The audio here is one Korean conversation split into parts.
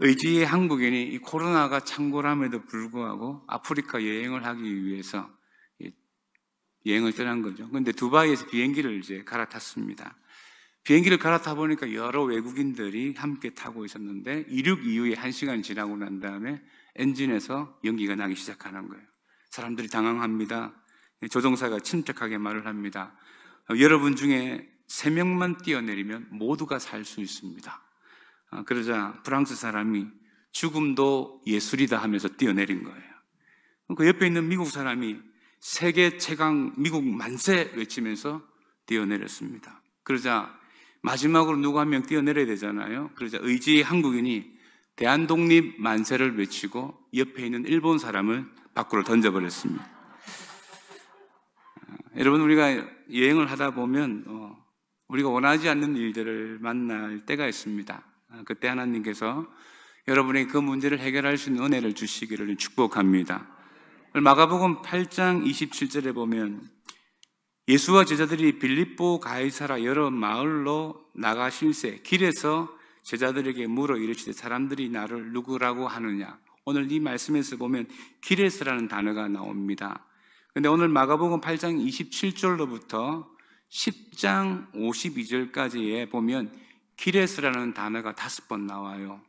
의지의 한국인이 이 코로나가 창궐함에도 불구하고 아프리카 여행을 하기 위해서 여행을 떠난 거죠. 그런데 두바이에서 비행기를 이제 갈아탔습니다. 비행기를 갈아타 보니까 여러 외국인들이 함께 타고 있었는데 이륙 이후에 1시간 지나고 난 다음에 엔진에서 연기가 나기 시작하는 거예요. 사람들이 당황합니다. 조종사가 침착하게 말을 합니다. 여러분 중에 3명만 뛰어내리면 모두가 살 수 있습니다. 그러자 프랑스 사람이 죽음도 예술이다 하면서 뛰어내린 거예요. 그 옆에 있는 미국 사람이 세계 최강 미국 만세 외치면서 뛰어내렸습니다. 그러자 마지막으로 누구 한 명 뛰어내려야 되잖아요. 그러자 의지의 한국인이 대한독립 만세를 외치고 옆에 있는 일본 사람을 밖으로 던져버렸습니다. 여러분, 우리가 여행을 하다 보면 우리가 원하지 않는 일들을 만날 때가 있습니다. 그때 하나님께서 여러분에게 그 문제를 해결할 수 있는 은혜를 주시기를 축복합니다. 마가복음 8장 27절에 보면 예수와 제자들이 빌립보 가이사라 여러 마을로 나가실새 길에서 제자들에게 물어 이르시되 사람들이 나를 누구라고 하느냐. 오늘 이 말씀에서 보면 길에서라는 단어가 나옵니다. 그런데 오늘 마가복음 8장 27절로부터 10장 52절까지에 보면 길에서라는 단어가 5번 나와요.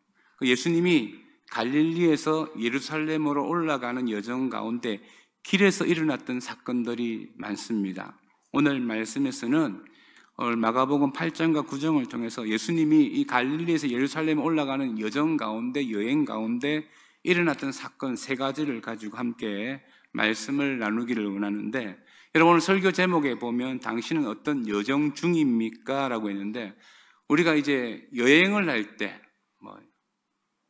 예수님이 갈릴리에서 예루살렘으로 올라가는 여정 가운데 길에서 일어났던 사건들이 많습니다. 오늘 말씀에서는 마가복음 8장과 9장을 통해서 예수님이 이 갈릴리에서 예루살렘에 올라가는 여정 가운데, 여행 가운데 일어났던 사건 3가지를 가지고 함께 말씀을 나누기를 원하는데, 여러분 오늘 설교 제목에 보면 당신은 어떤 여정 중입니까? 라고 했는데, 우리가 이제 여행을 할 때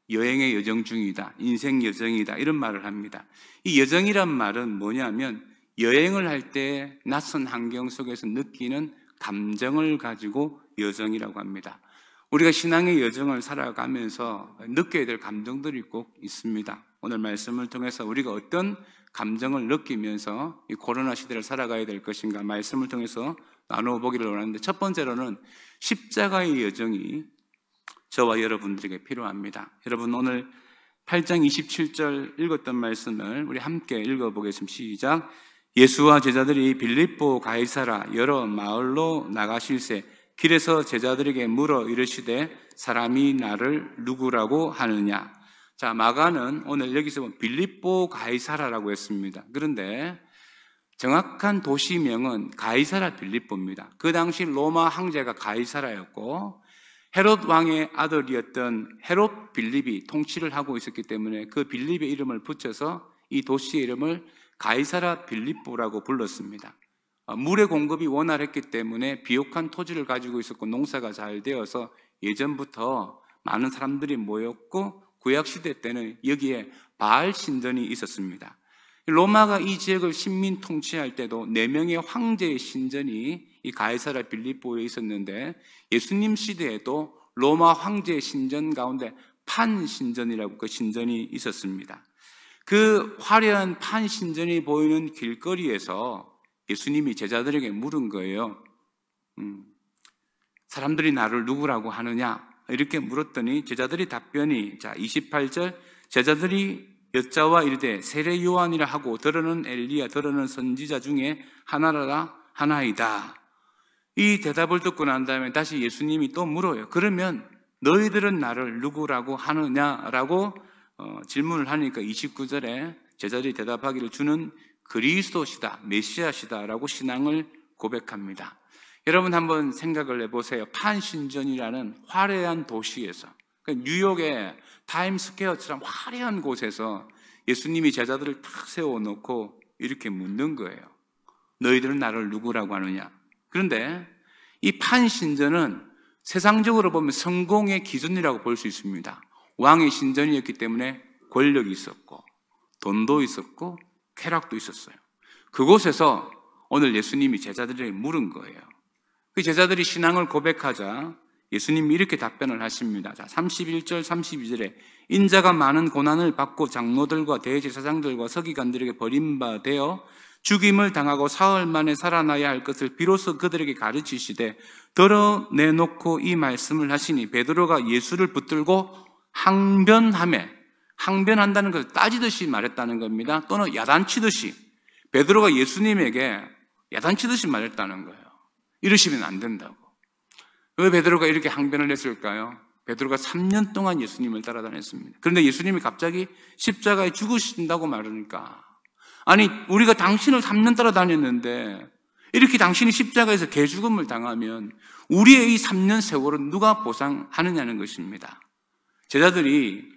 여행의 여정 중이다, 인생 여정이다 이런 말을 합니다. 이 여정이란 말은 뭐냐면 여행을 할 때 낯선 환경 속에서 느끼는 감정을 가지고 여정이라고 합니다. 우리가 신앙의 여정을 살아가면서 느껴야 될 감정들이 꼭 있습니다. 오늘 말씀을 통해서 우리가 어떤 감정을 느끼면서 이 코로나 시대를 살아가야 될 것인가 말씀을 통해서 나누어 보기를 원하는데, 첫 번째로는 십자가의 여정이 저와 여러분들에게 필요합니다. 여러분 오늘 8장 27절 읽었던 말씀을 우리 함께 읽어보겠습니다. 시작. 예수와 제자들이 빌립보 가이사라 여러 마을로 나가실새 길에서 제자들에게 물어 이르시되 사람이 나를 누구라고 하느냐. 자, 마가는 오늘 여기서 보면 빌립보 가이사라라고 했습니다. 그런데 정확한 도시명은 가이사라 빌립보입니다. 그 당시 로마 황제가 가이사라였고 헤롯 왕의 아들이었던 헤롯 빌립이 통치를 하고 있었기 때문에 그 빌립의 이름을 붙여서 이 도시의 이름을 가이사라 빌립보라고 불렀습니다. 물의 공급이 원활했기 때문에 비옥한 토지를 가지고 있었고 농사가 잘 되어서 예전부터 많은 사람들이 모였고 구약시대 때는 여기에 바알 신전이 있었습니다. 로마가 이 지역을 식민 통치할 때도 4명의 황제의 신전이 이 가이사라 빌립보에 있었는데, 예수님 시대에도 로마 황제의 신전 가운데 판신전이라고 그 신전이 있었습니다. 그 화려한 판신전이 보이는 길거리에서 예수님이 제자들에게 물은 거예요. 사람들이 나를 누구라고 하느냐? 이렇게 물었더니 제자들이 답변이, 자 28절, 제자들이 여자와 이르되 세례 요한이라 하고 더러는 엘리야 더러는 선지자 중에 하나이다. 이 대답을 듣고 난 다음에 다시 예수님이 또 물어요. 그러면 너희들은 나를 누구라고 하느냐라고 질문을 하니까 29절에 제자들이 대답하기를 주는 그리스도시다, 메시아시다라고 신앙을 고백합니다. 여러분 한번 생각을 해보세요. 판신전이라는 화려한 도시에서, 뉴욕의 타임스퀘어처럼 화려한 곳에서 예수님이 제자들을 탁 세워놓고 이렇게 묻는 거예요. 너희들은 나를 누구라고 하느냐? 그런데 이 판신전은 세상적으로 보면 성공의 기준이라고 볼 수 있습니다. 왕의 신전이었기 때문에 권력이 있었고 돈도 있었고 쾌락도 있었어요. 그곳에서 오늘 예수님이 제자들에게 물은 거예요. 그 제자들이 신앙을 고백하자 예수님이 이렇게 답변을 하십니다. 자, 31절 32절에 인자가 많은 고난을 받고 장로들과 대제사장들과 서기관들에게 버림받아 죽임을 당하고 사흘 만에 살아나야 할 것을 비로소 그들에게 가르치시되 드러내놓고 이 말씀을 하시니 베드로가 예수를 붙들고 항변한다는 것을 따지듯이 말했다는 겁니다. 또는 야단치듯이, 베드로가 예수님에게 야단치듯이 말했다는 거예요. 이러시면 안 된다고. 왜 베드로가 이렇게 항변을 했을까요? 베드로가 3년 동안 예수님을 따라다녔습니다. 그런데 예수님이 갑자기 십자가에 죽으신다고 말하니까, 아니 우리가 당신을 3년 따라다녔는데 이렇게 당신이 십자가에서 개죽음을 당하면 우리의 이 3년 세월은 누가 보상하느냐는 것입니다. 제자들이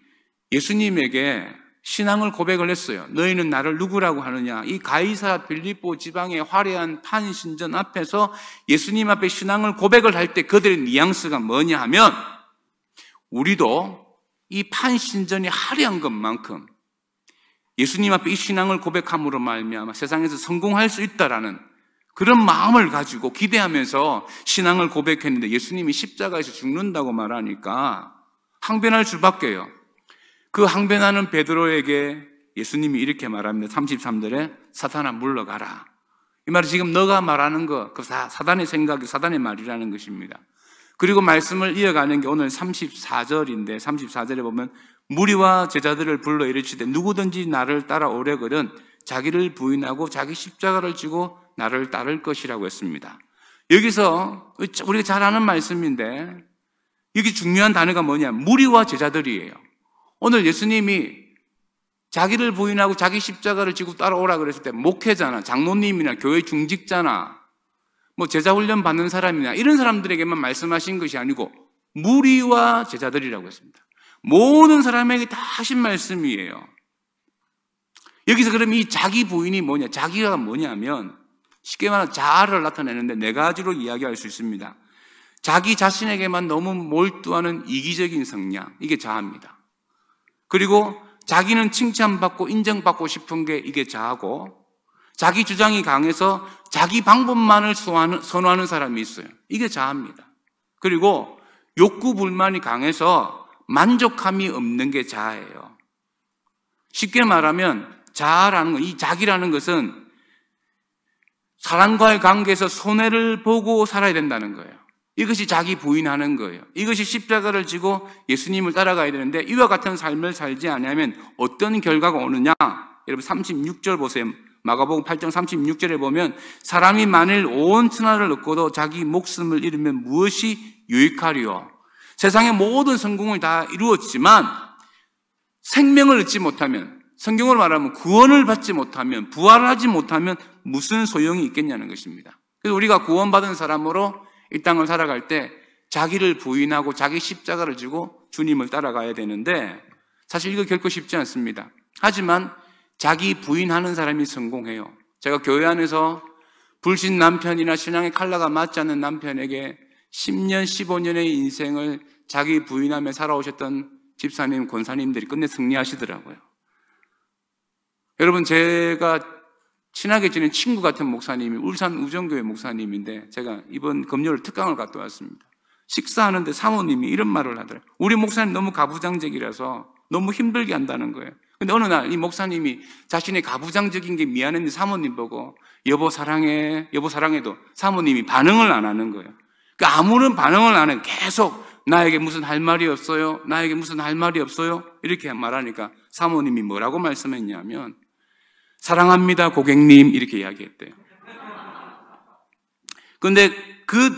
예수님에게 신앙을 고백을 했어요. 너희는 나를 누구라고 하느냐? 이 가이사 빌립보 지방의 화려한 판신전 앞에서 예수님 앞에 신앙을 고백을 할 때 그들의 뉘앙스가 뭐냐 하면, 우리도 이 판신전이 화려한 것만큼 예수님 앞에 이 신앙을 고백함으로 말미암아 세상에서 성공할 수 있다라는 그런 마음을 가지고 기대하면서 신앙을 고백했는데, 예수님이 십자가에서 죽는다고 말하니까 항변할 수밖에요. 그 항변하는 베드로에게 예수님이 이렇게 말합니다. 33절에 사탄아 물러가라. 이 말은 지금 너가 말하는 거, 그 사단의 생각이 사단의 말이라는 것입니다. 그리고 말씀을 이어가는 게 오늘 34절인데, 34절에 보면 무리와 제자들을 불러 이르시되 누구든지 나를 따라오려거든 자기를 부인하고 자기 십자가를 지고 나를 따를 것이라고 했습니다. 여기서 우리가 잘 아는 말씀인데, 여기 중요한 단어가 뭐냐? 무리와 제자들이에요. 오늘 예수님이 자기를 부인하고 자기 십자가를 지고 따라오라 그랬을 때 목회자나 장로님이나 교회 중직자나 뭐 제자훈련 받는 사람이나 이런 사람들에게만 말씀하신 것이 아니고 무리와 제자들이라고 했습니다. 모든 사람에게 다 하신 말씀이에요. 여기서 그럼 이 자기 부인이 뭐냐? 자기가 뭐냐면 쉽게 말하면 자아를 나타내는데 네 가지로 이야기할 수 있습니다. 자기 자신에게만 너무 몰두하는 이기적인 성향, 이게 자아입니다. 그리고 자기는 칭찬받고 인정받고 싶은 게 이게 자아고, 자기 주장이 강해서 자기 방법만을 선호하는 사람이 있어요. 이게 자아입니다. 그리고 욕구 불만이 강해서 만족함이 없는 게 자아예요. 쉽게 말하면 자아라는 것, 이 자기라는 것은 사람과의 관계에서 손해를 보고 살아야 된다는 거예요. 이것이 자기 부인하는 거예요. 이것이 십자가를 지고 예수님을 따라가야 되는데, 이와 같은 삶을 살지 않으면 어떤 결과가 오느냐? 여러분 36절 보세요. 마가복음 8장 36절에 보면 사람이 만일 온 천하를 얻고도 자기 목숨을 잃으면 무엇이 유익하리요? 세상의 모든 성공을 다 이루었지만 생명을 얻지 못하면, 성경으로 말하면 구원을 받지 못하면, 부활하지 못하면 무슨 소용이 있겠냐는 것입니다. 그래서 우리가 구원받은 사람으로 이 땅을 살아갈 때 자기를 부인하고 자기 십자가를 지고 주님을 따라가야 되는데, 사실 이거 결코 쉽지 않습니다. 하지만 자기 부인하는 사람이 성공해요. 제가 교회 안에서 불신 남편이나 신앙의 컬러가 맞지 않는 남편에게 10년, 15년의 인생을 자기 부인하며 살아오셨던 집사님, 권사님들이 끝내 승리하시더라고요. 여러분, 제가 친하게 지낸 친구 같은 목사님이 울산 우정교회 목사님인데, 제가 이번 금요일 특강을 갔다 왔습니다. 식사하는데 사모님이 이런 말을 하더라고요. 우리 목사님 너무 가부장적이라서 너무 힘들게 한다는 거예요. 근데 어느 날 이 목사님이 자신의 가부장적인 게 미안했는데 사모님 보고 여보 사랑해, 여보 사랑해도 사모님이 반응을 안 하는 거예요. 그러니까 아무런 반응을 안 해요. 계속 나에게 무슨 할 말이 없어요? 나에게 무슨 할 말이 없어요? 이렇게 말하니까 사모님이 뭐라고 말씀했냐면 사랑합니다 고객님 이렇게 이야기했대요. 그런데 그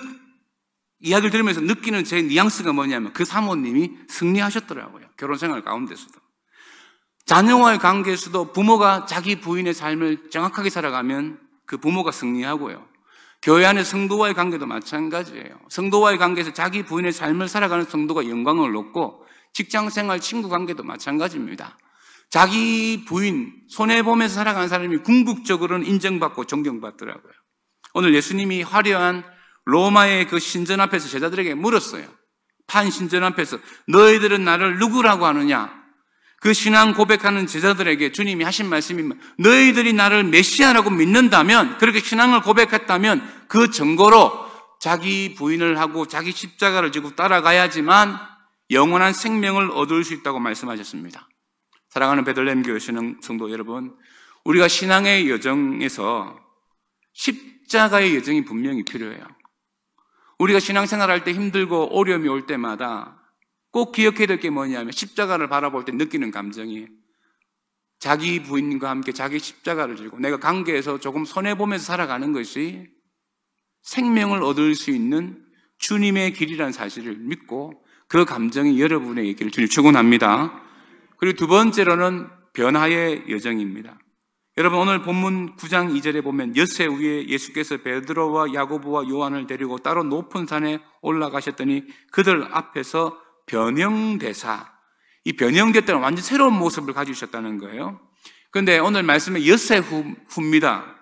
이야기를 들으면서 느끼는 제 뉘앙스가 뭐냐면 그 사모님이 승리하셨더라고요. 결혼생활 가운데서도. 자녀와의 관계에서도 부모가 자기 부인의 삶을 정확하게 살아가면 그 부모가 승리하고요. 교회 안의 성도와의 관계도 마찬가지예요. 성도와의 관계에서 자기 부인의 삶을 살아가는 성도가 영광을 얻고, 직장생활, 친구 관계도 마찬가지입니다. 자기 부인 손해보면서 살아가는 사람이 궁극적으로는 인정받고 존경받더라고요. 오늘 예수님이 화려한 로마의 그 신전 앞에서 제자들에게 물었어요. 판신전 앞에서 너희들은 나를 누구라고 하느냐? 그 신앙 고백하는 제자들에게 주님이 하신 말씀이 너희들이 나를 메시아라고 믿는다면, 그렇게 신앙을 고백했다면 그 증거로 자기 부인을 하고 자기 십자가를 지고 따라가야지만 영원한 생명을 얻을 수 있다고 말씀하셨습니다. 사랑하는 베들레헴 교회 성도 여러분, 우리가 신앙의 여정에서 십자가의 여정이 분명히 필요해요. 우리가 신앙생활할 때 힘들고 어려움이 올 때마다 꼭 기억해야 될 게 뭐냐면 십자가를 바라볼 때 느끼는 감정이에요. 자기 부인과 함께 자기 십자가를 지고 내가 관계에서 조금 손해보면서 살아가는 것이 생명을 얻을 수 있는 주님의 길이라는 사실을 믿고 그 감정이 여러분의 길을 주님 축원합니다. 그리고 두 번째로는 변화의 여정입니다. 여러분 오늘 본문 9장 2절에 보면 엿새 위에 예수께서 베드로와 야고보와 요한을 데리고 따로 높은 산에 올라가셨더니 그들 앞에서 변형되사, 이 변형됐다는 완전 새로운 모습을 가지셨다는 거예요. 그런데 오늘 말씀에 엿새 후입니다.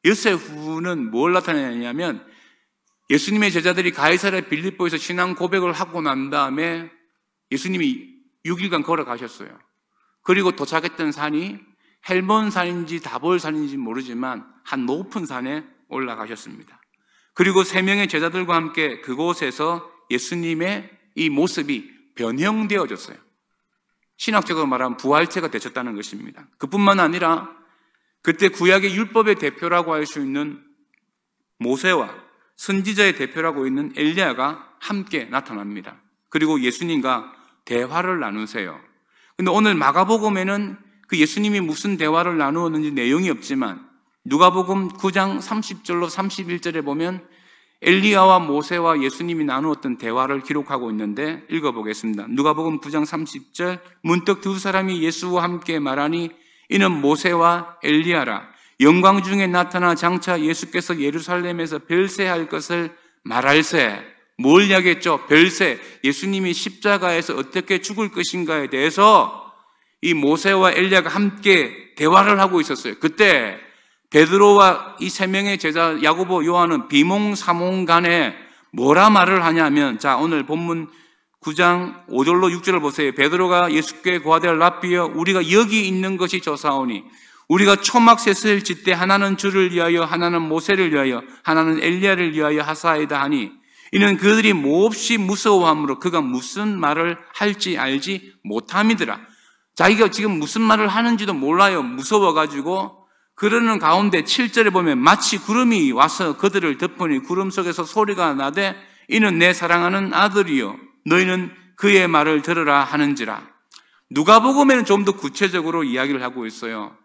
엿새 후는 뭘 나타내냐면 예수님의 제자들이 가이사랴 빌립보에서 신앙 고백을 하고 난 다음에 예수님이 6일간 걸어가셨어요. 그리고 도착했던 산이 헬몬산인지 다볼산인지 모르지만 한 높은 산에 올라가셨습니다. 그리고 3명의 제자들과 함께 그곳에서 예수님의 이 모습이 변형되어졌어요. 신학적으로 말하면 부활체가 되셨다는 것입니다. 그뿐만 아니라 그때 구약의 율법의 대표라고 할 수 있는 모세와 선지자의 대표라고 있는 엘리야가 함께 나타납니다. 그리고 예수님과 대화를 나누세요. 근데 오늘 마가복음에는 그 예수님이 무슨 대화를 나누었는지 내용이 없지만 누가복음 9장 30절로 31절에 보면 엘리야와 모세와 예수님이 나누었던 대화를 기록하고 있는데 읽어보겠습니다. 누가복음 9장 30절 문득 두 사람이 예수와 함께 말하니 이는 모세와 엘리야라. 영광 중에 나타나 장차 예수께서 예루살렘에서 별세할 것을 말할세. 뭘 이야기했죠? 별세. 예수님이 십자가에서 어떻게 죽을 것인가에 대해서 이 모세와 엘리야가 함께 대화를 하고 있었어요. 그때 베드로와 이 3명의 제자 야고보 요한은 비몽사몽간에 뭐라 말을 하냐면, 자 오늘 본문 9장 5절로 6절을 보세요. 베드로가 예수께 고하되 랍비여 우리가 여기 있는 것이 좋사오니 우리가 초막셋을 짓되 하나는 주를 위하여 하나는 모세를 위하여 하나는 엘리야를 위하여 하사이다 하니 이는 그들이 몹시 무서워함으로 그가 무슨 말을 할지 알지 못함이더라. 자기가 지금 무슨 말을 하는지도 몰라요. 무서워가지고 그러는 가운데 7절에 보면 마치 구름이 와서 그들을 덮으니 구름 속에서 소리가 나되 이는 내 사랑하는 아들이요 너희는 그의 말을 들으라 하는지라. 누가복음에는 좀 더 구체적으로 이야기를 하고 있어요.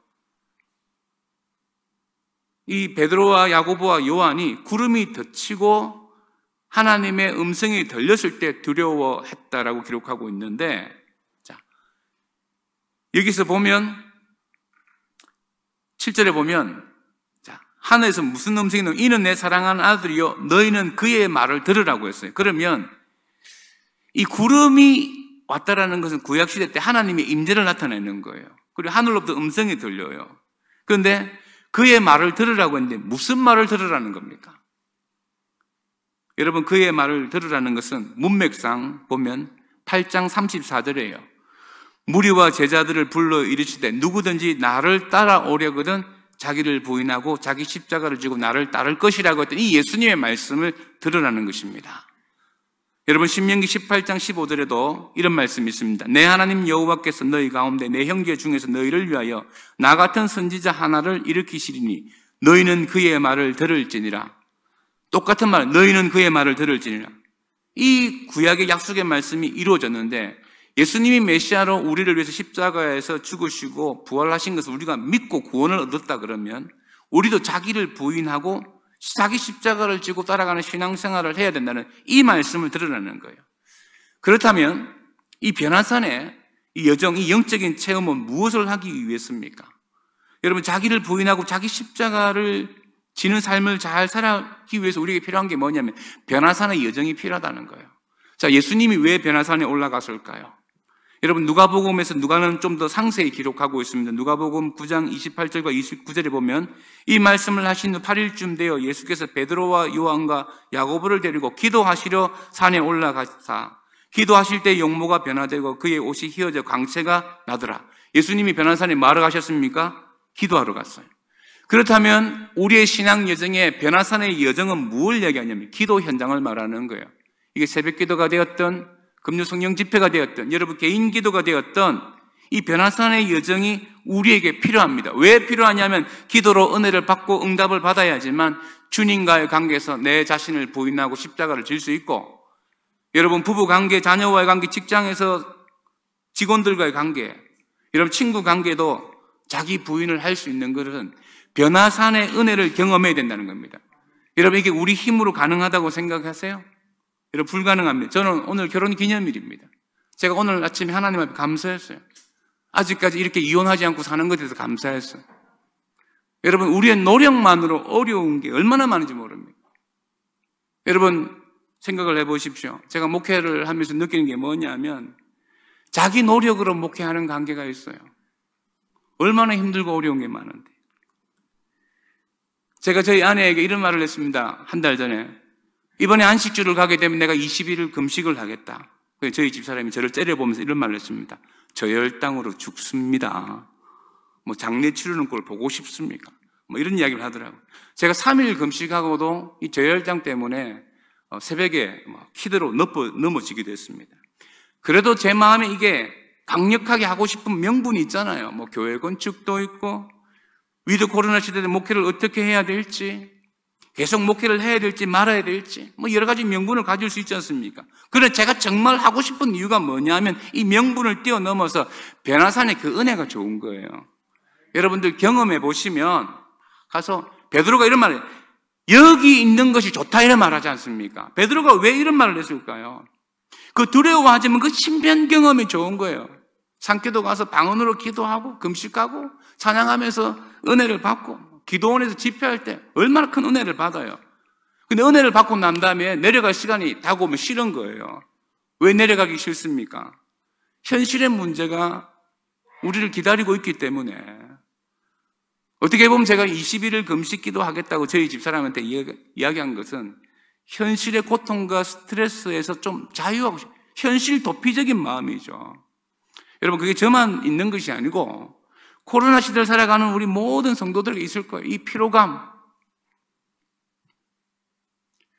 이 베드로와 야고보와 요한이 구름이 덮치고 하나님의 음성이 들렸을 때 두려워했다라고 기록하고 있는데, 자 여기서 보면 7절에 보면 자 하늘에서 무슨 음성이 나오면 이는 내 사랑하는 아들이요 너희는 그의 말을 들으라고 했어요. 그러면 이 구름이 왔다라는 것은 구약시대 때 하나님의 임재를 나타내는 거예요. 그리고 하늘로부터 음성이 들려요. 그런데 그의 말을 들으라고 했는데 무슨 말을 들으라는 겁니까? 여러분 그의 말을 들으라는 것은 문맥상 보면 8장 34절이에요. 무리와 제자들을 불러 이르시되 누구든지 나를 따라오려거든 자기를 부인하고 자기 십자가를 지고 나를 따를 것이라고 했더니 이 예수님의 말씀을 들으라는 것입니다. 여러분 신명기 18장 15절에도 이런 말씀이 있습니다. 내 하나님 여호와께서 너희 가운데 내 형제 중에서 너희를 위하여 나 같은 선지자 하나를 일으키시리니 너희는 그의 말을 들을지니라. 똑같은 말, 너희는 그의 말을 들을지니라. 이 구약의 약속의 말씀이 이루어졌는데 예수님이 메시아로 우리를 위해서 십자가에서 죽으시고 부활하신 것을 우리가 믿고 구원을 얻었다 그러면 우리도 자기를 부인하고 자기 십자가를 지고 따라가는 신앙생활을 해야 된다는 이 말씀을 들으라는 거예요. 그렇다면 이 변화산의 이 여정, 이 영적인 체험은 무엇을 하기 위해서입니까? 여러분 자기를 부인하고 자기 십자가를 지는 삶을 잘 살아가기 위해서 우리에게 필요한 게 뭐냐면 변화산의 여정이 필요하다는 거예요. 자, 예수님이 왜 변화산에 올라갔을까요? 여러분 누가복음에서 누가는 좀 더 상세히 기록하고 있습니다. 누가복음 9장 28절과 29절에 보면 이 말씀을 하신 후 8일쯤 되어 예수께서 베드로와 요한과 야고보를 데리고 기도하시려 산에 올라가사 기도하실 때 용모가 변화되고 그의 옷이 휘어져 광채가 나더라. 예수님이 변화산에 뭐하러 가셨습니까? 기도하러 갔어요. 그렇다면 우리의 신앙 여정의 변화산의 여정은 무엇을 이야기하냐면 기도 현장을 말하는 거예요. 이게 새벽 기도가 되었던 금요 성령 집회가 되었던 여러분 개인 기도가 되었던 이 변화산의 여정이 우리에게 필요합니다. 왜 필요하냐면 기도로 은혜를 받고 응답을 받아야지만 주님과의 관계에서 내 자신을 부인하고 십자가를 질 수 있고 여러분 부부 관계, 자녀와의 관계, 직장에서 직원들과의 관계, 여러분 친구 관계도 자기 부인을 할 수 있는 것은 변화산의 은혜를 경험해야 된다는 겁니다. 여러분 이게 우리 힘으로 가능하다고 생각하세요? 여러분 불가능합니다. 저는 오늘 결혼 기념일입니다. 제가 오늘 아침에 하나님 앞에 감사했어요. 아직까지 이렇게 이혼하지 않고 사는 것에 대해서 감사했어요. 여러분 우리의 노력만으로 어려운 게 얼마나 많은지 모릅니다. 여러분 생각을 해보십시오. 제가 목회를 하면서 느끼는 게 뭐냐면 자기 노력으로 목회하는 관계가 있어요. 얼마나 힘들고 어려운 게 많은데. 제가 저희 아내에게 이런 말을 했습니다. 한 달 전에. 이번에 안식주를 가게 되면 내가 20일을 금식을 하겠다. 저희 집사람이 저를 째려보면서 이런 말을 했습니다. 저혈당으로 죽습니다. 뭐 장례 치르는 걸 보고 싶습니까? 뭐 이런 이야기를 하더라고요. 제가 3일 금식하고도 이 저혈당 때문에 새벽에 키드로 넘어지기도 했습니다. 그래도 제 마음에 이게 강력하게 하고 싶은 명분이 있잖아요. 뭐 교회 건축도 있고 위드 코로나 시대에 목회를 어떻게 해야 될지, 계속 목회를 해야 될지 말아야 될지 뭐 여러 가지 명분을 가질 수 있지 않습니까? 그런데 제가 정말 하고 싶은 이유가 뭐냐면 이 명분을 뛰어넘어서 변화산의 그 은혜가 좋은 거예요. 여러분들 경험해 보시면 가서 베드로가 이런 말을 해요. 여기 있는 것이 좋다 이런 말하지 않습니까? 베드로가 왜 이런 말을 했을까요? 그 두려워하지만 그 신변 경험이 좋은 거예요. 산기도 가서 방언으로 기도하고 금식하고 찬양하면서 은혜를 받고 기도원에서 집회할 때 얼마나 큰 은혜를 받아요. 근데 은혜를 받고 난 다음에 내려갈 시간이 다가오면 싫은 거예요. 왜 내려가기 싫습니까? 현실의 문제가 우리를 기다리고 있기 때문에. 어떻게 보면 제가 21일 금식 기도하겠다고 저희 집사람한테 이야기한 것은 현실의 고통과 스트레스에서 좀 자유하고 싶어요. 현실 도피적인 마음이죠. 여러분 그게 저만 있는 것이 아니고 코로나 시대를 살아가는 우리 모든 성도들에게 있을 거예요. 이 피로감.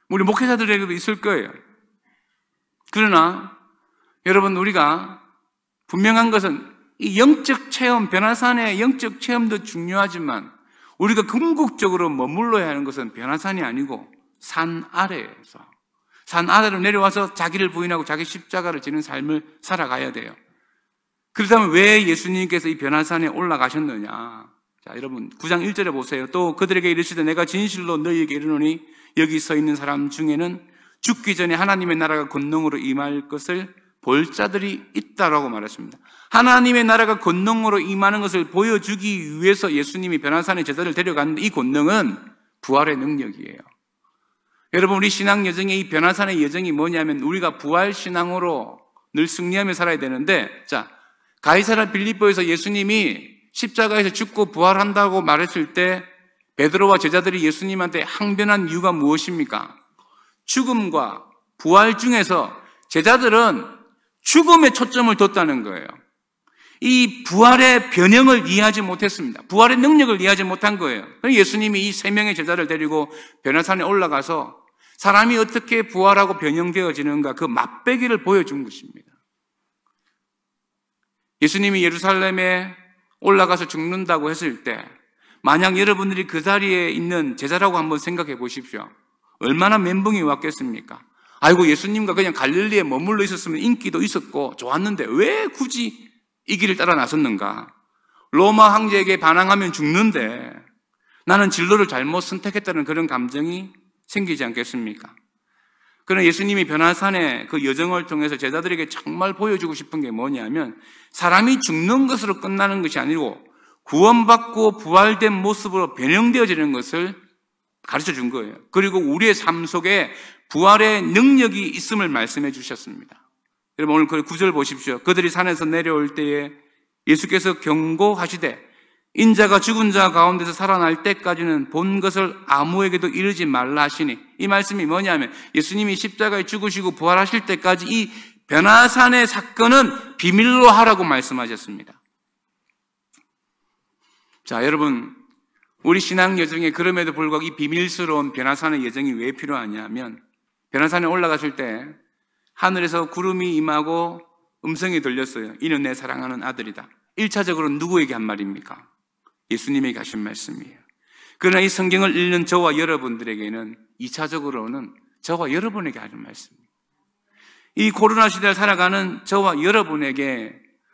우리 목회자들에게도 있을 거예요. 그러나 여러분 우리가 분명한 것은 이 영적 체험, 변화산의 영적 체험도 중요하지만 우리가 궁극적으로 머물러야 하는 것은 변화산이 아니고 산 아래에서 산 아래로 내려와서 자기를 부인하고 자기 십자가를 지는 삶을 살아가야 돼요. 그렇다면 왜 예수님께서 이 변화산에 올라가셨느냐? 자, 여러분 9장 1절에 보세요. 또 그들에게 이르시되 내가 진실로 너희에게 이르노니 여기 서 있는 사람 중에는 죽기 전에 하나님의 나라가 권능으로 임할 것을 볼 자들이 있다라고 말했습니다. 하나님의 나라가 권능으로 임하는 것을 보여주기 위해서 예수님이 변화산의 제자를 데려갔는데 이 권능은 부활의 능력이에요. 여러분 우리 신앙 여정의 이 변화산의 여정이 뭐냐면 우리가 부활 신앙으로 늘 승리하며 살아야 되는데 자 가이사랴 빌립보에서 예수님이 십자가에서 죽고 부활한다고 말했을 때 베드로와 제자들이 예수님한테 항변한 이유가 무엇입니까? 죽음과 부활 중에서 제자들은 죽음에 초점을 뒀다는 거예요. 이 부활의 변형을 이해하지 못했습니다. 부활의 능력을 이해하지 못한 거예요. 예수님이 이 세 명의 제자를 데리고 변화산에 올라가서 사람이 어떻게 부활하고 변형되어지는가 그 맛배기를 보여준 것입니다. 예수님이 예루살렘에 올라가서 죽는다고 했을 때 만약 여러분들이 그 자리에 있는 제자라고 한번 생각해 보십시오. 얼마나 멘붕이 왔겠습니까? 아이고 예수님과 그냥 갈릴리에 머물러 있었으면 인기도 있었고 좋았는데 왜 굳이 이 길을 따라 나섰는가? 로마 황제에게 반항하면 죽는데 나는 진로를 잘못 선택했다는 그런 감정이 생기지 않겠습니까? 그러나 예수님이 변화산의 그 여정을 통해서 제자들에게 정말 보여주고 싶은 게 뭐냐면 사람이 죽는 것으로 끝나는 것이 아니고 구원받고 부활된 모습으로 변형되어지는 것을 가르쳐 준 거예요. 그리고 우리의 삶 속에 부활의 능력이 있음을 말씀해 주셨습니다. 여러분 오늘 그 9절 보십시오. 그들이 산에서 내려올 때에 예수께서 경고하시되 인자가 죽은 자 가운데서 살아날 때까지는 본 것을 아무에게도 이르지 말라 하시니 이 말씀이 뭐냐면 예수님이 십자가에 죽으시고 부활하실 때까지 이 변화산의 사건은 비밀로 하라고 말씀하셨습니다. 자, 여러분 우리 신앙 여정에 그럼에도 불구하고 이 비밀스러운 변화산의 여정이 왜 필요하냐면 변화산에 올라가실 때 하늘에서 구름이 임하고 음성이 들렸어요. 이는 내 사랑하는 아들이다. 1차적으로 누구에게 한 말입니까? 예수님에게 하신 말씀이에요. 그러나 이 성경을 읽는 저와 여러분들에게는 2차적으로는 저와 여러분에게 하는 말씀입니다. 이 코로나 시대를 살아가는 저와 여러분에게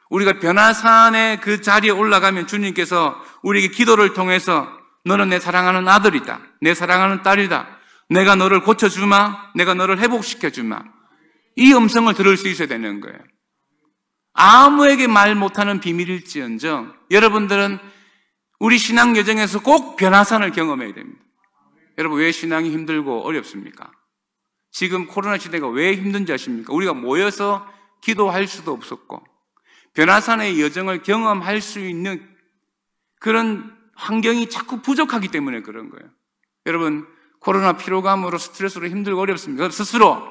우리가 변화산의 그 자리에 올라가면 주님께서 우리에게 기도를 통해서 너는 내 사랑하는 아들이다, 내 사랑하는 딸이다, 내가 너를 고쳐주마, 내가 너를 회복시켜주마, 이 음성을 들을 수 있어야 되는 거예요. 아무에게 말 못하는 비밀일지언정 여러분들은 우리 신앙 여정에서 꼭 변화산을 경험해야 됩니다. 여러분, 왜 신앙이 힘들고 어렵습니까? 지금 코로나 시대가 왜 힘든지 아십니까? 우리가 모여서 기도할 수도 없었고 변화산의 여정을 경험할 수 있는 그런 환경이 자꾸 부족하기 때문에 그런 거예요. 여러분, 코로나 피로감으로 스트레스로 힘들고 어렵습니까? 스스로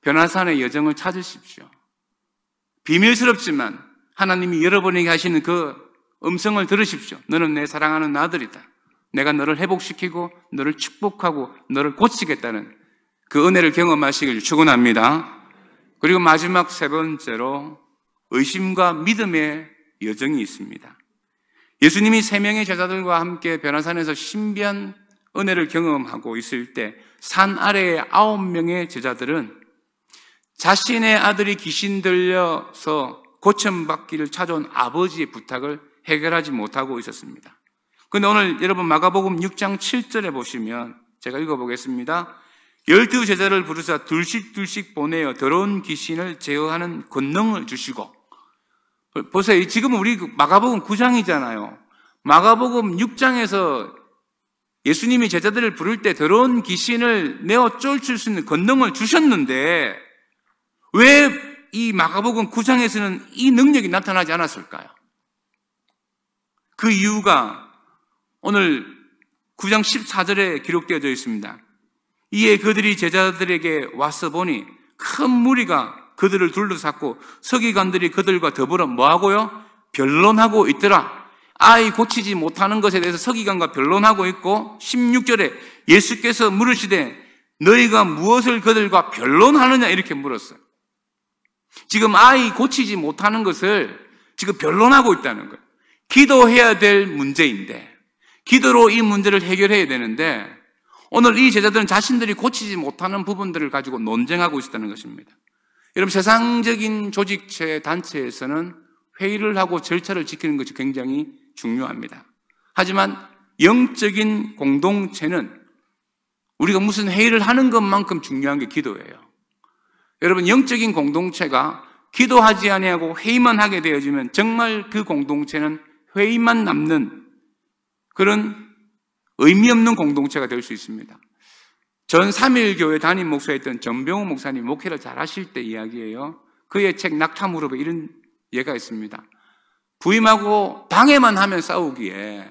변화산의 여정을 찾으십시오. 비밀스럽지만 하나님이 여러분에게 하시는 그 음성을 들으십시오. 너는 내 사랑하는 아들이다. 내가 너를 회복시키고 너를 축복하고 너를 고치겠다는 그 은혜를 경험하시길 축원합니다. 그리고 마지막 세 번째로 의심과 믿음의 여정이 있습니다. 예수님이 3명의 제자들과 함께 변화산에서 신비한 은혜를 경험하고 있을 때 산 아래의 9명의 제자들은 자신의 아들이 귀신 들려서 고침받기를 찾아온 아버지의 부탁을 해결하지 못하고 있었습니다. 그런데 오늘 여러분 마가복음 6장 7절에 보시면 제가 읽어보겠습니다. 12 제자를 부르사 둘씩 보내어 더러운 귀신을 제어하는 권능을 주시고, 보세요. 지금 우리 마가복음 9장이잖아요. 마가복음 6장에서 예수님이 제자들을 부를 때 더러운 귀신을 내어 쫓을 수 있는 권능을 주셨는데 왜 이 마가복음 9장에서는 이 능력이 나타나지 않았을까요? 그 이유가 오늘 9장 14절에 기록되어져 있습니다. 이에 그들이 제자들에게 와서 보니 큰 무리가 그들을 둘러쌌고 서기관들이 그들과 더불어 뭐하고요? 변론하고 있더라. 아이 고치지 못하는 것에 대해서 서기관과 변론하고 있고 16절에 예수께서 물으시되 너희가 무엇을 그들과 변론하느냐 이렇게 물었어요. 지금 아이 고치지 못하는 것을 지금 변론하고 있다는 거예요. 기도해야 될 문제인데 기도로 이 문제를 해결해야 되는데 오늘 이 제자들은 자신들이 고치지 못하는 부분들을 가지고 논쟁하고 있었다는 것입니다. 여러분, 세상적인 조직체, 단체에서는 회의를 하고 절차를 지키는 것이 굉장히 중요합니다. 하지만 영적인 공동체는 우리가 무슨 회의를 하는 것만큼 중요한 게 기도예요. 여러분, 영적인 공동체가 기도하지 아니하고 회의만 하게 되어지면 정말 그 공동체는 회의만 남는 그런 의미 없는 공동체가 될 수 있습니다. 전 3.1교회 담임 목사였던 전병호 목사님 목회를 잘 하실 때 이야기예요. 그의 책 낙타무릎에 이런 예가 있습니다. 부임하고 당회만 하면 싸우기에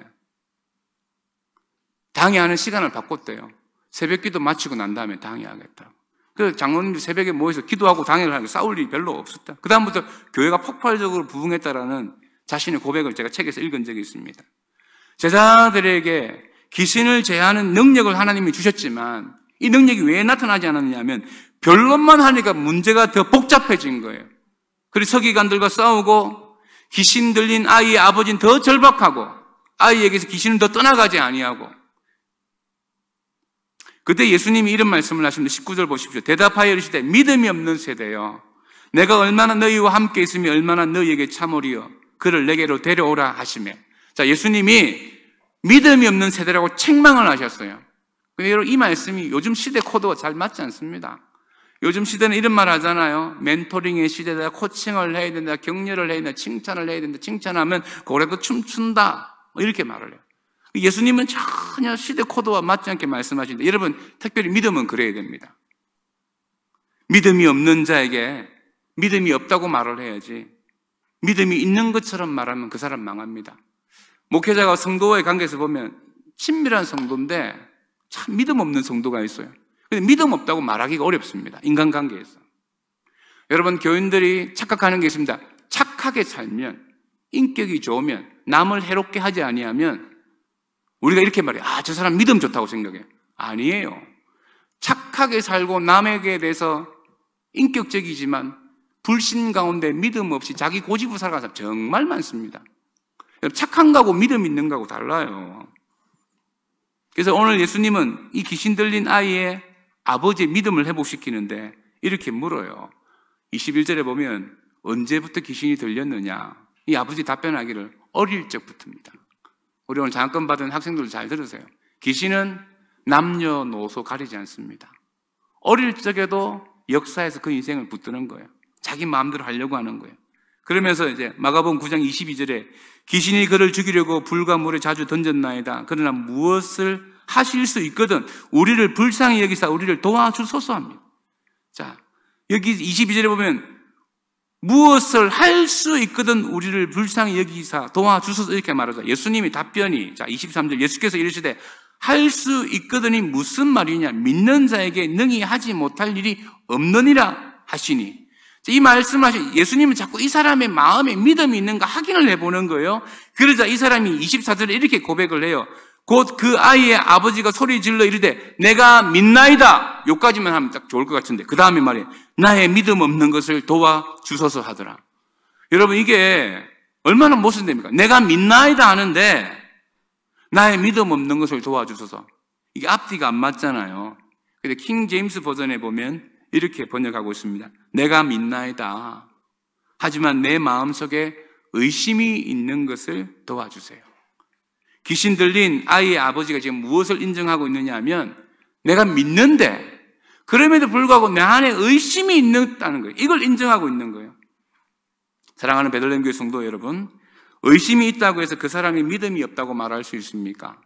당회하는 시간을 바꿨대요. 새벽기도 마치고 난 다음에 당회하겠다. 그 장로님들 새벽에 모여서 기도하고 당회를 하고 싸울 일이 별로 없었다. 그 다음부터 교회가 폭발적으로 부흥했다라는 자신의 고백을 제가 책에서 읽은 적이 있습니다. 제자들에게 귀신을 제하는 능력을 하나님이 주셨지만 이 능력이 왜 나타나지 않았냐면 변론만 하니까 문제가 더 복잡해진 거예요. 그래서 서기관들과 싸우고 귀신 들린 아이의 아버지는 더 절박하고 아이에게서 귀신은 더 떠나가지 아니하고 그때 예수님이 이런 말씀을 하십니다. 19절 보십시오. 대답하여 이르시되 믿음이 없는 세대여 내가 얼마나 너희와 함께 있으며 얼마나 너희에게 참으리요 그를 내게로 데려오라 하시며. 자, 예수님이 믿음이 없는 세대라고 책망을 하셨어요. 근데 여러분, 이 말씀이 요즘 시대 코드와 잘 맞지 않습니다. 요즘 시대는 이런 말 하잖아요. 멘토링의 시대다, 코칭을 해야 된다, 격려를 해야 된다, 칭찬을 해야 된다, 칭찬하면 고래도 춤춘다, 이렇게 말을 해요. 예수님은 전혀 시대 코드와 맞지 않게 말씀하시는데 여러분, 특별히 믿음은 그래야 됩니다. 믿음이 없는 자에게 믿음이 없다고 말을 해야지 믿음이 있는 것처럼 말하면 그 사람 망합니다. 목회자가 성도와의 관계에서 보면 친밀한 성도인데 참 믿음 없는 성도가 있어요. 근데 믿음 없다고 말하기가 어렵습니다. 인간관계에서. 여러분, 교인들이 착각하는 게 있습니다. 착하게 살면, 인격이 좋으면, 남을 해롭게 하지 아니하면 우리가 이렇게 말해요. 아, 저 사람 믿음 좋다고 생각해요. 아니에요. 착하게 살고 남에게 대해서 인격적이지만 불신 가운데 믿음 없이 자기 고집으로 살아가는 사람 정말 많습니다. 착한 거하고 믿음 있는 거하고 달라요. 그래서 오늘 예수님은 이 귀신 들린 아이의 아버지의 믿음을 회복시키는데 이렇게 물어요. 21절에 보면 언제부터 귀신이 들렸느냐? 이 아버지 답변하기를 어릴 적부터입니다. 우리 오늘 장학금 받은 학생들 잘 들으세요. 귀신은 남녀노소 가리지 않습니다. 어릴 적에도 역사에서 그 인생을 붙드는 거예요. 자기 마음대로 하려고 하는 거예요. 그러면서 이제 마가복음 9장 22절에 귀신이 그를 죽이려고 불과 물에 자주 던졌나이다. 그러나 무엇을 하실 수 있거든 우리를 불쌍히 여기사 우리를 도와주소서 합니다. 자, 여기 22절에 보면 무엇을 할 수 있거든 우리를 불쌍히 여기사 도와주소서 이렇게 말하죠. 예수님이 답변이, 자 23절 예수께서 이르시되 할 수 있거든이 무슨 말이냐? 믿는 자에게 능히 하지 못할 일이 없느니라 하시니. 이 말씀하신 예수님은 자꾸 이 사람의 마음에 믿음이 있는가 확인을 해보는 거예요. 그러자 이 사람이 24절에 이렇게 고백을 해요. 곧 그 아이의 아버지가 소리 질러 이르되 내가 믿나이다. 요까지만 하면 딱 좋을 것 같은데 그 다음에 말이에요. 나의 믿음 없는 것을 도와주소서 하더라. 여러분 이게 얼마나 모순됩니까? 내가 믿나이다 하는데 나의 믿음 없는 것을 도와주소서. 이게 앞뒤가 안 맞잖아요. 근데 킹 제임스 버전에 보면 이렇게 번역하고 있습니다. 내가 믿나이다. 하지만 내 마음속에 의심이 있는 것을 도와주세요. 귀신 들린 아이의 아버지가 지금 무엇을 인정하고 있느냐 하면 내가 믿는데 그럼에도 불구하고 내 안에 의심이 있다는 거예요. 이걸 인정하고 있는 거예요. 사랑하는 베들레헴 교회 성도 여러분, 의심이 있다고 해서 그 사람이 믿음이 없다고 말할 수 있습니까?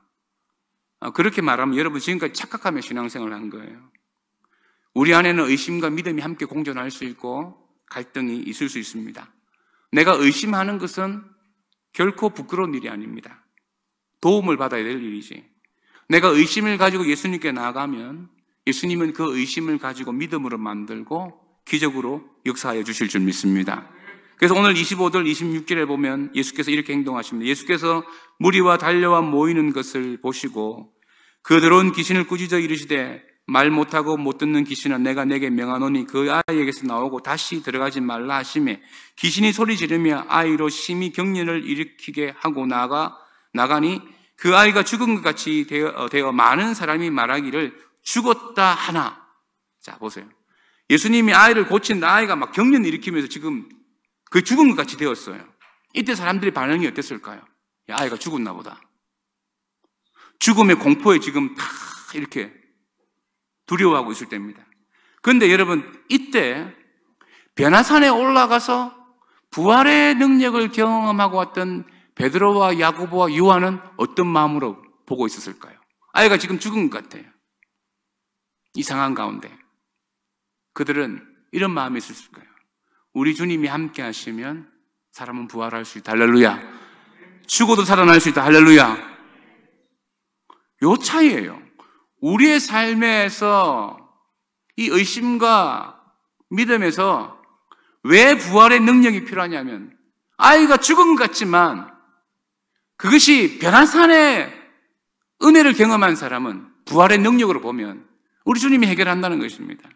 그렇게 말하면 여러분 지금까지 착각하며 신앙생활을 한 거예요. 우리 안에는 의심과 믿음이 함께 공존할 수 있고 갈등이 있을 수 있습니다. 내가 의심하는 것은 결코 부끄러운 일이 아닙니다. 도움을 받아야 될 일이지. 내가 의심을 가지고 예수님께 나아가면 예수님은 그 의심을 가지고 믿음으로 만들고 기적으로 역사하여 주실 줄 믿습니다. 그래서 오늘 25절 26절에 보면 예수께서 이렇게 행동하십니다. 예수께서 무리와 달려와 모이는 것을 보시고 그 더러운 귀신을 꾸짖어 이르시되 말 못하고 못 듣는 귀신은 내가 내게 명하노니 그 아이에게서 나오고 다시 들어가지 말라 하시매 귀신이 소리 지르며 아이로 심히 경련을 일으키게 하고 나가니 그 아이가 죽은 것 같이 되어 많은 사람이 말하기를 죽었다 하나. 자 보세요. 예수님이 아이를 고친다. 아이가 막 경련을 일으키면서 지금 그 죽은 것 같이 되었어요. 이때 사람들의 반응이 어땠을까요? 야, 아이가 죽었나 보다. 죽음의 공포에 지금 다 이렇게 두려워하고 있을 때입니다. 그런데 여러분 이때 변화산에 올라가서 부활의 능력을 경험하고 왔던 베드로와 야고보와 요한은 어떤 마음으로 보고 있었을까요? 아이가 지금 죽은 것 같아요. 이 상황 가운데 그들은 이런 마음이 있었을 거예요. 우리 주님이 함께 하시면 사람은 부활할 수 있다. 할렐루야. 죽어도 살아날 수 있다. 할렐루야. 요 차이예요. 우리의 삶에서 이 의심과 믿음에서 왜 부활의 능력이 필요하냐면 아이가 죽은 것 같지만 그것이 변화산의 은혜를 경험한 사람은 부활의 능력으로 보면 우리 주님이 해결한다는 것입니다.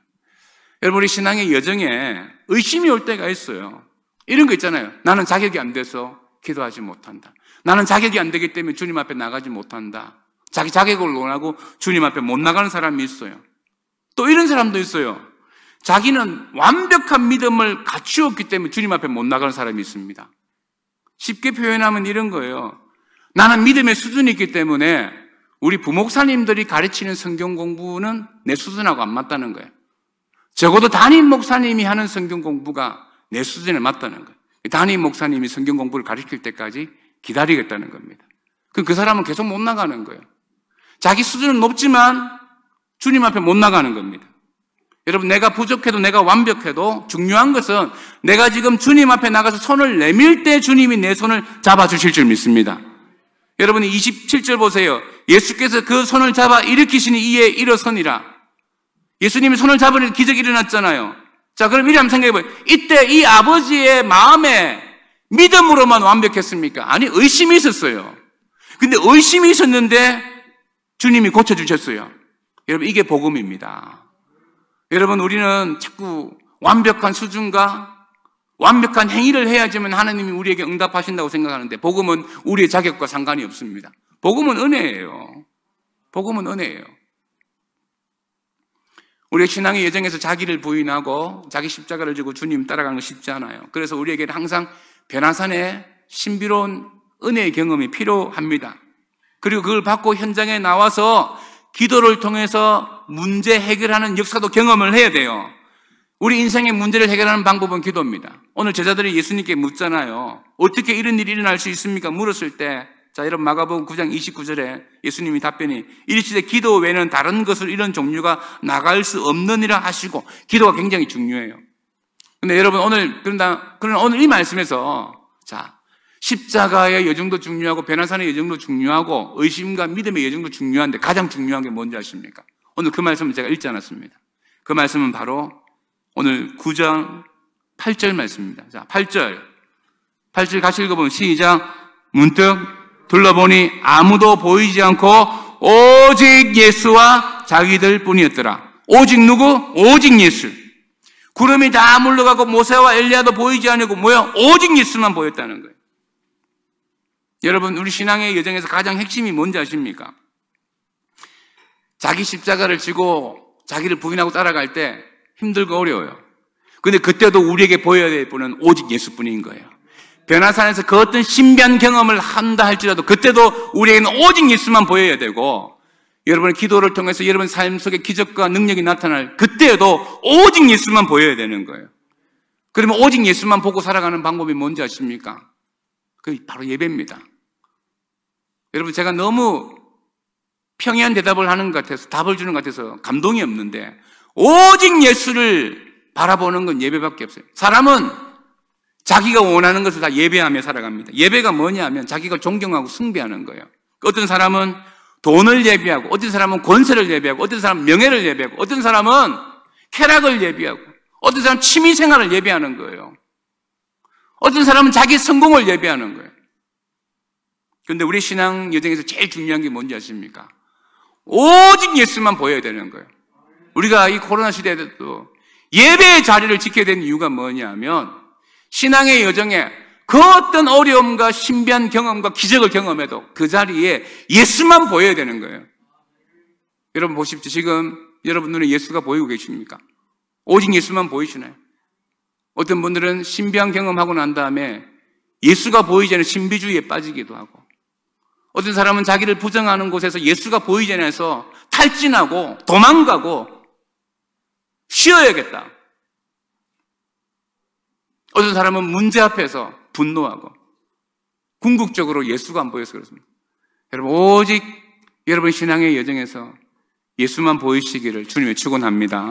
여러분 우리 신앙의 여정에 의심이 올 때가 있어요. 이런 거 있잖아요. 나는 자격이 안 돼서 기도하지 못한다. 나는 자격이 안 되기 때문에 주님 앞에 나가지 못한다. 자기 자격을 원하고 주님 앞에 못 나가는 사람이 있어요. 또 이런 사람도 있어요. 자기는 완벽한 믿음을 갖추었기 때문에 주님 앞에 못 나가는 사람이 있습니다. 쉽게 표현하면 이런 거예요. 나는 믿음의 수준이 있기 때문에 우리 부목사님들이 가르치는 성경 공부는 내 수준하고 안 맞다는 거예요. 적어도 담임 목사님이 하는 성경 공부가 내 수준에 맞다는 거예요. 담임 목사님이 성경 공부를 가르칠 때까지 기다리겠다는 겁니다. 그럼 그 사람은 계속 못 나가는 거예요. 자기 수준은 높지만 주님 앞에 못 나가는 겁니다. 여러분 내가 부족해도 내가 완벽해도 중요한 것은 내가 지금 주님 앞에 나가서 손을 내밀 때 주님이 내 손을 잡아주실 줄 믿습니다. 여러분이 27절 보세요. 예수께서 그 손을 잡아 일으키시니 이에 일어서니라. 예수님이 손을 잡으니 기적이 일어났잖아요. 자 그럼 이래 한번 생각해봐요. 이때 이 아버지의 마음에 믿음으로만 완벽했습니까? 아니 의심이 있었어요. 근데 의심이 있었는데 주님이 고쳐주셨어요. 여러분 이게 복음입니다. 여러분 우리는 자꾸 완벽한 수준과 완벽한 행위를 해야지만 하나님이 우리에게 응답하신다고 생각하는데 복음은 우리의 자격과 상관이 없습니다. 복음은 은혜예요. 복음은 은혜예요. 우리의 신앙의 여정에서 자기를 부인하고 자기 십자가를 지고 주님 따라가는 거 쉽지 않아요. 그래서 우리에게는 항상 변화산의 신비로운 은혜의 경험이 필요합니다. 그리고 그걸 받고 현장에 나와서 기도를 통해서 문제 해결하는 역사도 경험을 해야 돼요. 우리 인생의 문제를 해결하는 방법은 기도입니다. 오늘 제자들이 예수님께 묻잖아요. 어떻게 이런 일이 일어날 수 있습니까? 물었을 때, 자, 여러분 마가복음 9장 29절에 예수님이 답변이 이르시되 기도 외에는 다른 것을 이런 종류가 나갈 수 없느니라 하시고, 기도가 굉장히 중요해요. 근데 여러분 그러나 오늘 이 말씀에서, 자, 십자가의 여정도 중요하고 변화산의 여정도 중요하고 의심과 믿음의 여정도 중요한데 가장 중요한 게 뭔지 아십니까? 오늘 그 말씀을 제가 읽지 않았습니다. 그 말씀은 바로 오늘 9장 8절 말씀입니다. 자, 8절 같이 읽어보면 시작. 문득 둘러보니 아무도 보이지 않고 오직 예수와 자기들 뿐이었더라. 오직 누구? 오직 예수. 구름이 다 물러가고 모세와 엘리야도 보이지 않고 뭐야? 오직 예수만 보였다는 거예요. 여러분, 우리 신앙의 여정에서 가장 핵심이 뭔지 아십니까? 자기 십자가를 지고 자기를 부인하고 따라갈 때 힘들고 어려워요. 근데 그때도 우리에게 보여야 될 분은 오직 예수뿐인 거예요. 변화산에서 그 어떤 신비한 경험을 한다 할지라도 그때도 우리에게는 오직 예수만 보여야 되고, 여러분의 기도를 통해서 여러분 삶 속에 기적과 능력이 나타날 그때에도 오직 예수만 보여야 되는 거예요. 그러면 오직 예수만 보고 살아가는 방법이 뭔지 아십니까? 그게 바로 예배입니다. 여러분, 제가 너무 평이한 대답을 하는 것 같아서, 답을 주는 것 같아서 감동이 없는데, 오직 예수를 바라보는 건 예배밖에 없어요. 사람은 자기가 원하는 것을 다 예배하며 살아갑니다. 예배가 뭐냐 하면 자기가 존경하고 숭배하는 거예요. 어떤 사람은 돈을 예배하고, 어떤 사람은 권세를 예배하고, 어떤 사람은 명예를 예배하고, 어떤 사람은 쾌락을 예배하고, 어떤 사람은 취미생활을 예배하는 거예요. 어떤 사람은 자기 성공을 예배하는 거예요. 그런데 우리 신앙 여정에서 제일 중요한 게 뭔지 아십니까? 오직 예수만 보여야 되는 거예요. 우리가 이 코로나 시대에도 예배의 자리를 지켜야 되는 이유가 뭐냐면, 신앙의 여정에 그 어떤 어려움과 신비한 경험과 기적을 경험해도 그 자리에 예수만 보여야 되는 거예요. 여러분 보십시오. 지금 여러분 눈에 예수가 보이고 계십니까? 오직 예수만 보이시나요? 어떤 분들은 신비한 경험하고 난 다음에 예수가 보이지 않는 신비주의에 빠지기도 하고, 어떤 사람은 자기를 부정하는 곳에서 예수가 보이지 않아서 탈진하고 도망가고 쉬어야겠다. 어떤 사람은 문제 앞에서 분노하고, 궁극적으로 예수가 안 보여서 그렇습니다. 여러분, 오직 여러분 신앙의 여정에서 예수만 보이시기를 주님의 축원합니다.